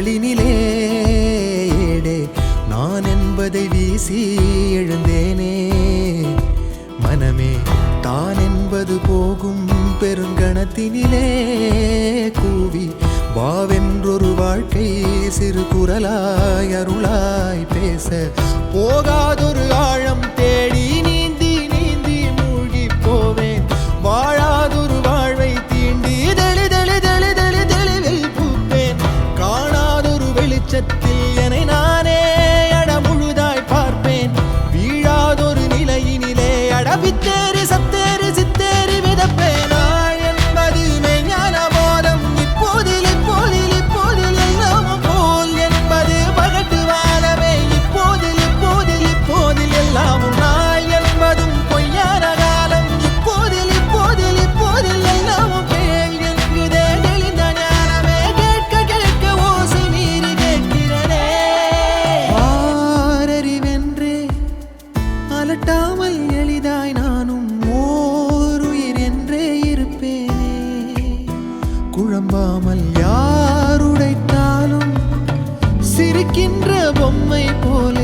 கண்களினிலே ஏடே நான் என்பதை வீசி எழுந்தேனே. மனமே தான் என்பது போகும் பெருங்கணத்தினிலே கூவி வாவென்றொரு வாழ்க்கை சிறு குரலாய் அருளாய் பேச போகாதொரு ஆழம் தேடி நீந்தி நீந்தி மூழ்கி போவேன். வாழாதொரு வாழ்வை தீண்டி தெளிவில் பூப்பேன். காணாதொரு வெளிச்சத்தில் என்னை நானே அடமுழுதாய் பார்ப்பேன். வீழாதொரு நிலையினிலே அடவித்தேறி சத்தேறி சித்தேறி விதப்பேன். நாள் என்பது மெய்ஞான போதம் இப்போதில் இப்போதில் இப்போதில் எல்லாமும் போல் என்பது பகட்டு வாழவே இப்போதில் இப்போதில் இப்போதில் எல்லாமும். நாள் என்பதும் பொய்யான காலம் இப்போதில் இப்போதில் இப்போதில் எல்லாமும் கேள் என்குதே தெளிந்த ஞானமே. கேட்க கேட்க ஓசை மீறி கேட்கிறனே. ஆரறிவென்றே அலட்டாமல் எளிதாய் நானும் ஓருயிர் என்றே இருப்பேனே. குழம்பாமல் யாருடைத்தாலும் சிரிக்கின்ற பொம்மை போல